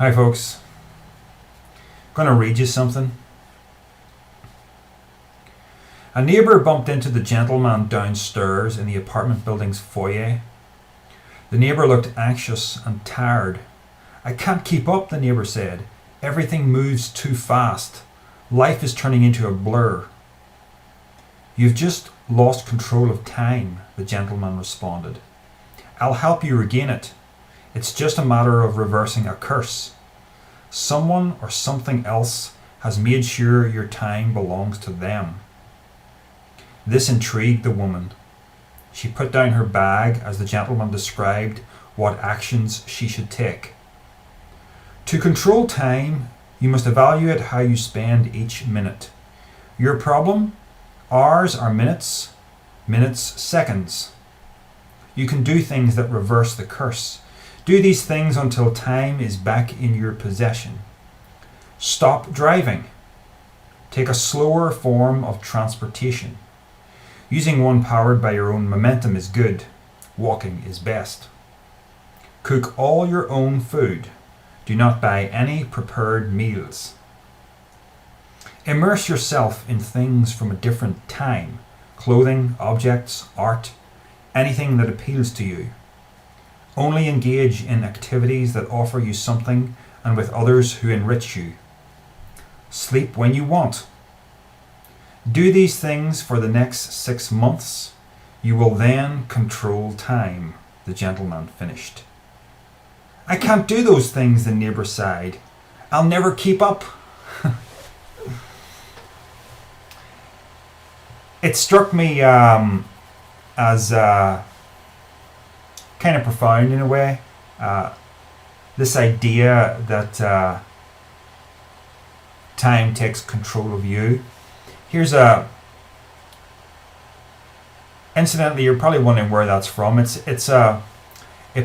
Hi folks, I'm going to read you something. A neighbour bumped into the gentleman downstairs in the apartment building's foyer. The neighbour looked anxious and tired. "I can't keep up," the neighbour said. "Everything moves too fast. Life is turning into a blur." "You've just lost control of time," the gentleman responded. "I'll help you regain it. It's just a matter of reversing a curse. Someone or something else has made sure your time belongs to them." This intrigued the woman. She put down her bag as the gentleman described what actions she should take. "To control time, you must evaluate how you spend each minute. Your problem? Hours are minutes, minutes seconds. You can do things that reverse the curse. Do these things until time is back in your possession. Stop driving. Take a slower form of transportation. Using one powered by your own momentum is good. Walking is best. Cook all your own food. Do not buy any prepared meals. Immerse yourself in things from a different time. Clothing, objects, art, anything that appeals to you. Only engage in activities that offer you something and with others who enrich you. Sleep when you want. Do these things for the next 6 months. You will then control time," the gentleman finished. "I can't do those things," the neighbour sighed. "I'll never keep up." It struck me as kind of profound in a way. This idea that time takes control of you. Here's incidentally, you're probably wondering where that's from. It's a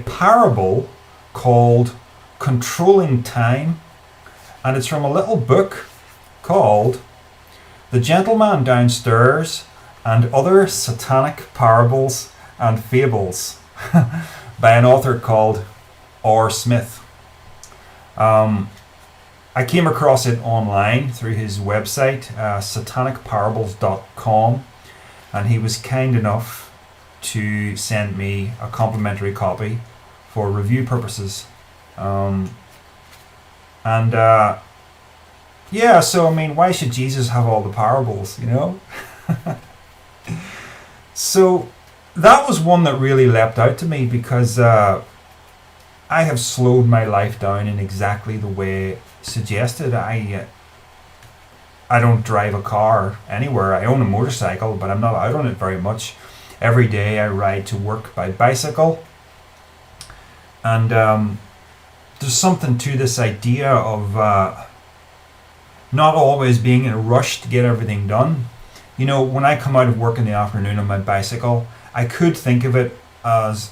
parable called Controlling Time, and it's from a little book called The Gentleman Downstairs and Other Satanic Parables and Fables by an author called R. Smith. I came across it online through his website, satanicparables.com, and he was kind enough to send me a complimentary copy for review purposes. So I mean, why should Jesus have all the parables, you know? So that was one that really leapt out to me because I have slowed my life down in exactly the way suggested. I don't drive a car anywhere. I own a motorcycle, but I'm not out on it very much. Every day I ride to work by bicycle. And there's something to this idea of not always being in a rush to get everything done. You know, when I come out of work in the afternoon on my bicycle, I could think of it as,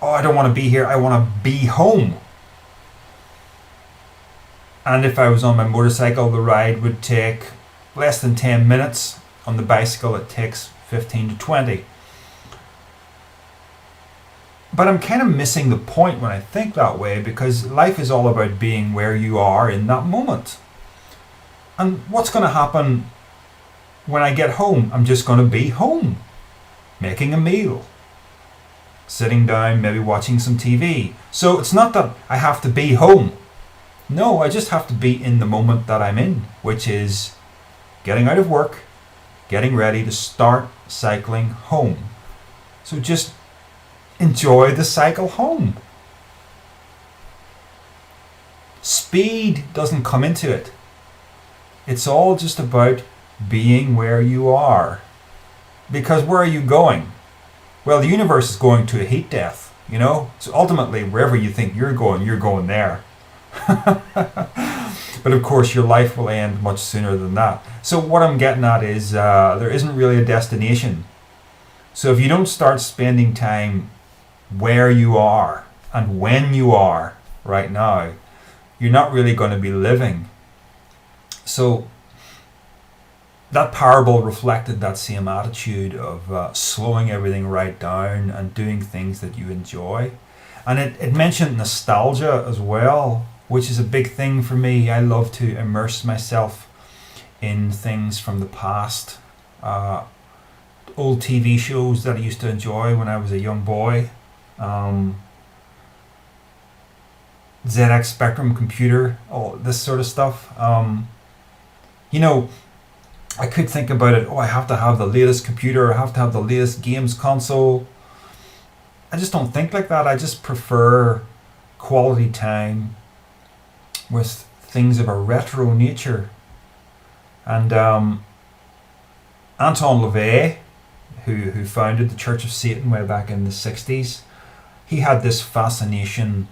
oh, I don't want to be here, I want to be home. And if I was on my motorcycle, the ride would take less than 10 minutes. On the bicycle, it takes 15 to 20. But I'm kind of missing the point when I think that way, because life is all about being where you are in that moment. And what's going to happen when I get home? I'm just going to be home, making a meal, sitting down, maybe watching some TV. So it's not that I have to be home. No, I just have to be in the moment that I'm in, which is getting out of work, getting ready to start cycling home. So just enjoy the cycle home. Speed doesn't come into it. It's all just about being where you are. Because where are you going? Well, the universe is going to a heat death, you know? So ultimately, wherever you think you're going there. But of course, your life will end much sooner than that. So what I'm getting at is there isn't really a destination. So if you don't start spending time where you are and when you are right now, you're not really going to be living. So that parable reflected that same attitude of slowing everything right down and doing things that you enjoy. And it mentioned nostalgia as well. which is a big thing for me. I love to immerse myself in things from the past. Old TV shows that I used to enjoy when I was a young boy. ZX Spectrum computer, all this sort of stuff. You know, I could think about it, I have to have the latest computer, I have to have the latest games console. I just don't think like that. I just prefer quality time with things of a retro nature. And Anton LaVey, who founded the Church of Satan way back in the 60s, he had this fascination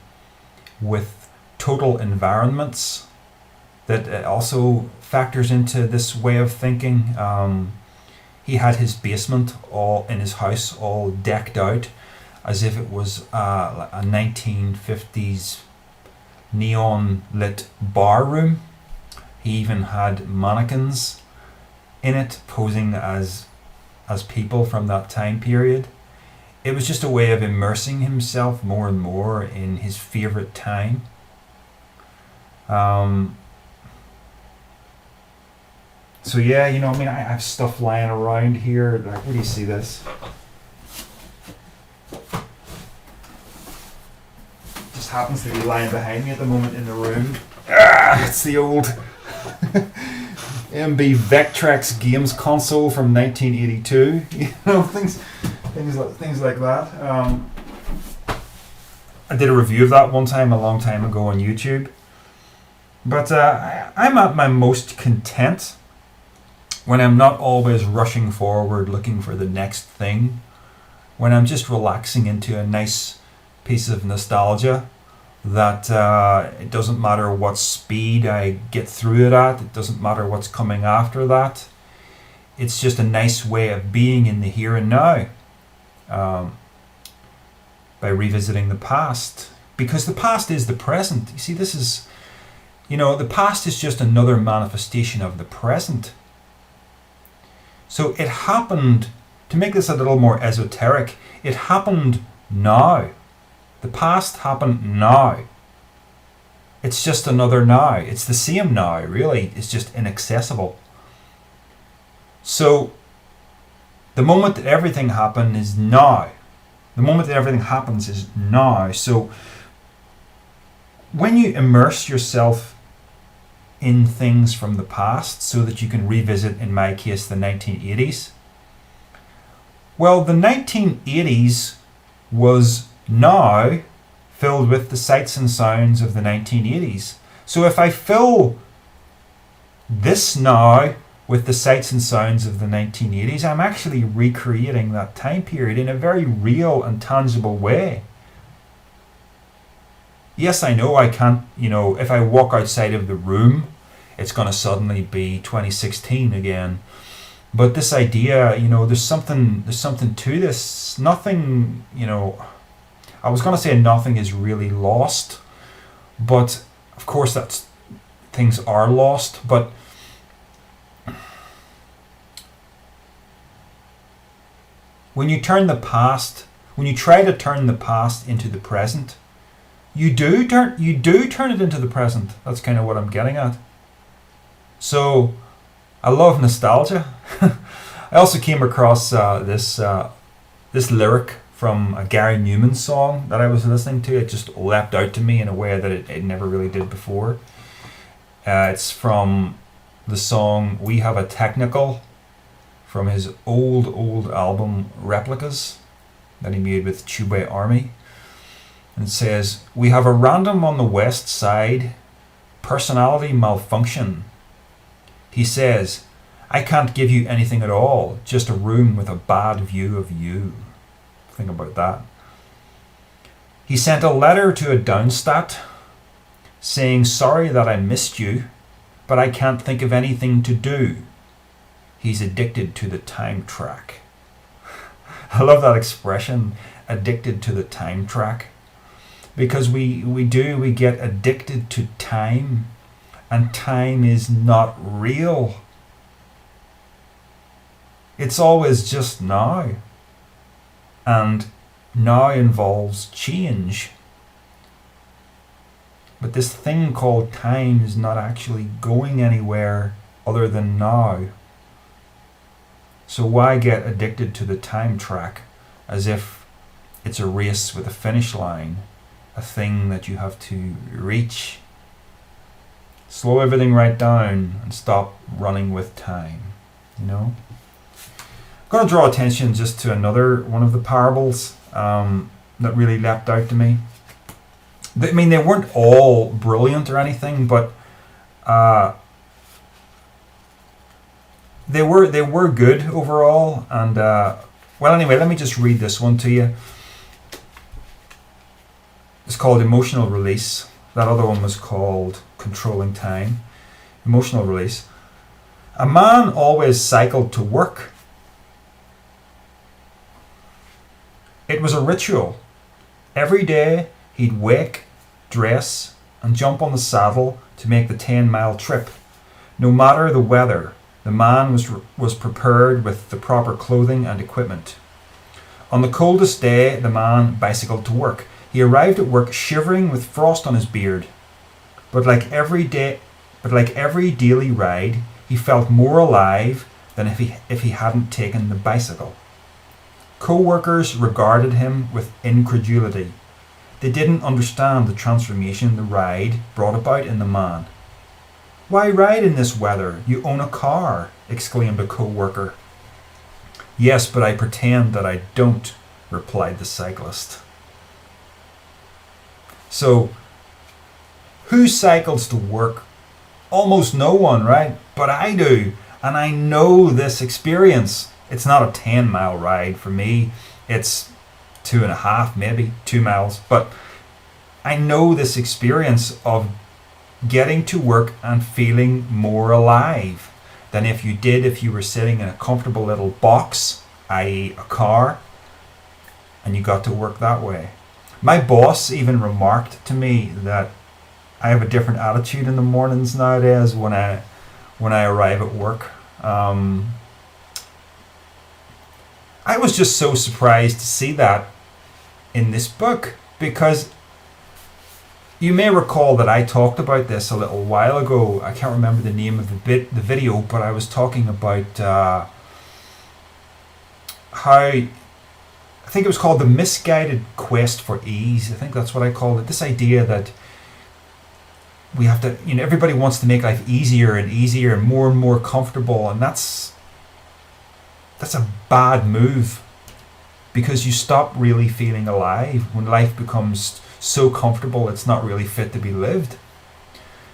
with total environments that also factors into this way of thinking. He had his basement all in his house all decked out as if it was a 1950s neon lit bar room. He even had mannequins in it posing as people from that time period. It was just a way of immersing himself more and more in his favorite time. So yeah, I have stuff lying around here. Like, where do you see this? Just happens to be lying behind me at the moment in the room. It's the old MB Vectrex games console from 1982. Things like that. I did a review of that one time a long time ago on YouTube. But I'm at my most content when I'm not always rushing forward looking for the next thing. When I'm just relaxing into a nice piece of nostalgia that it doesn't matter what speed I get through it at. It doesn't matter what's coming after that. It's just a nice way of being in the here and now. By revisiting the past, because the past is the present. You see, this is, the past is just another manifestation of the present. So it happened, to make this a little more esoteric, it happened now. The past happened now. It's just another now. It's the same now, really. It's just inaccessible. So the moment that everything happened is now. The moment that everything happens is now. So when you immerse yourself in things from the past so that you can revisit, in my case, the 1980s, well, the 1980s was now filled with the sights and sounds of the 1980s. So if I fill this now with the sights and sounds of the 1980s, I'm actually recreating that time period in a very real and tangible way. Yes, I know I can't, if I walk outside of the room, it's going to suddenly be 2016 again. But this idea, there's something to this. Nothing, I was going to say nothing is really lost, but of course things are lost, but when you try to turn the past into the present, you do turn it into the present. That's kind of what I'm getting at. So I love nostalgia. I also came across this lyric from a Gary Newman song that I was listening to. It just leapt out to me in a way that it never really did before. It's from the song "We Have a Technical" from his old album Replicas that he made with Tubeway Army. And it says, "We have a random on the west side, personality malfunction. He says, I can't give you anything at all, just a room with a bad view of you." Think about that. He sent a letter to a downstat saying, "Sorry that I missed you, but I can't think of anything to do. He's addicted to the time track." I love that expression, addicted to the time track. Because we get addicted to time, and time is not real. It's always just now. And now involves change. But this thing called time is not actually going anywhere other than now. So why get addicted to the time track as if it's a race with a finish line, a thing that you have to reach? Slow everything right down and stop running with time, you know? I'm going to draw attention just to another one of the parables that really leapt out to me. I mean, they weren't all brilliant or anything, but they were good overall. And well, anyway, let me just read this one to you. It's called Emotional Release. That other one was called Controlling Time. Emotional Release. A man always cycled to work. It was a ritual. Every day he'd wake, dress, and jump on the saddle to make the 10-mile trip. No matter the weather, the man was prepared with the proper clothing and equipment. On the coldest day, the man bicycled to work. He arrived at work shivering with frost on his beard. But like every daily ride, he felt more alive than if he hadn't taken the bicycle. Co-workers regarded him with incredulity. They didn't understand the transformation the ride brought about in the man. "Why ride in this weather? You own a car," exclaimed a co-worker. "Yes, but I pretend that I don't," replied the cyclist. So, who cycles to work? Almost no one, right? But I do, and I know this experience. It's not a 10-mile ride for me. It's 2.5, maybe 2 miles. But I know this experience of getting to work and feeling more alive than if you were sitting in a comfortable little box, i.e. a car, and you got to work that way. My boss even remarked to me that I have a different attitude in the mornings nowadays when I arrive at work. I was just so surprised to see that in this book, because you may recall that I talked about this a little while ago. I can't remember the name of the video, but I was talking about how, I think it was called The Misguided Quest for Ease. I think that's what I called it. This idea that we have to, everybody wants to make life easier and easier and more comfortable, and that's a bad move, because you stop really feeling alive when life becomes so comfortable it's not really fit to be lived.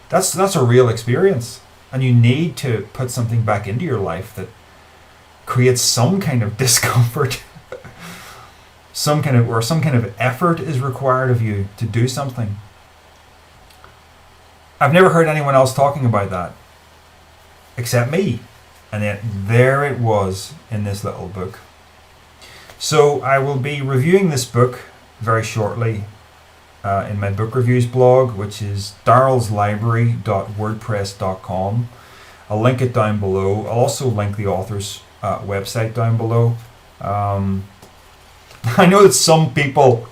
That's a real experience, and you need to put something back into your life that creates some kind of discomfort. some kind of effort is required of you to do something. I've never heard anyone else talking about that except me, and yet there it was in this little book. So I will be reviewing this book very shortly in my book reviews blog, which is darrylslibrary.wordpress.com. I'll link it down below. I'll also link the author's website down below. I know that some people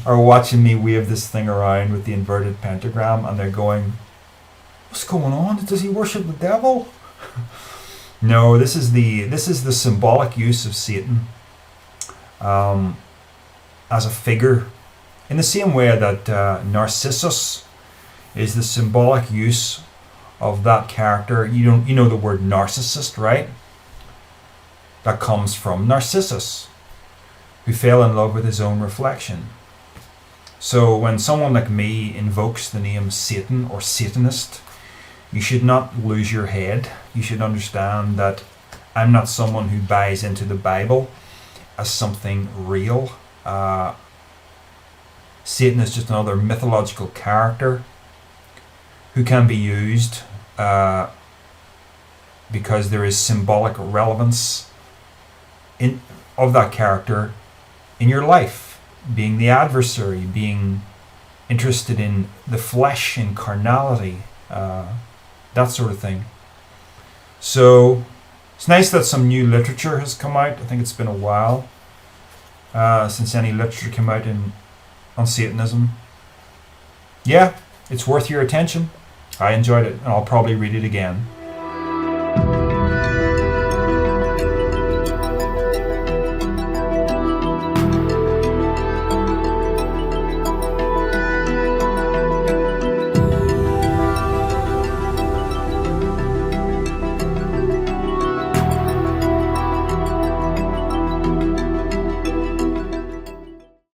are watching me wave this thing around with the inverted pentagram, and they're going, "What's going on? Does he worship the devil?" No, this is the symbolic use of Satan as a figure, in the same way that Narcissus is the symbolic use of that character. You know the word narcissist, right? That comes from Narcissus, who fell in love with his own reflection. So when someone like me invokes the name Satan or Satanist, you should not lose your head. You should understand that I'm not someone who buys into the Bible as something real. Satan is just another mythological character who can be used because there is symbolic relevance of that character in your life. Being the adversary, being interested in the flesh and carnality, that sort of thing. So it's nice that some new literature has come out. I think it's been a while since any literature came out on Satanism. Yeah, It's worth your attention. I enjoyed it, and I'll probably read it again.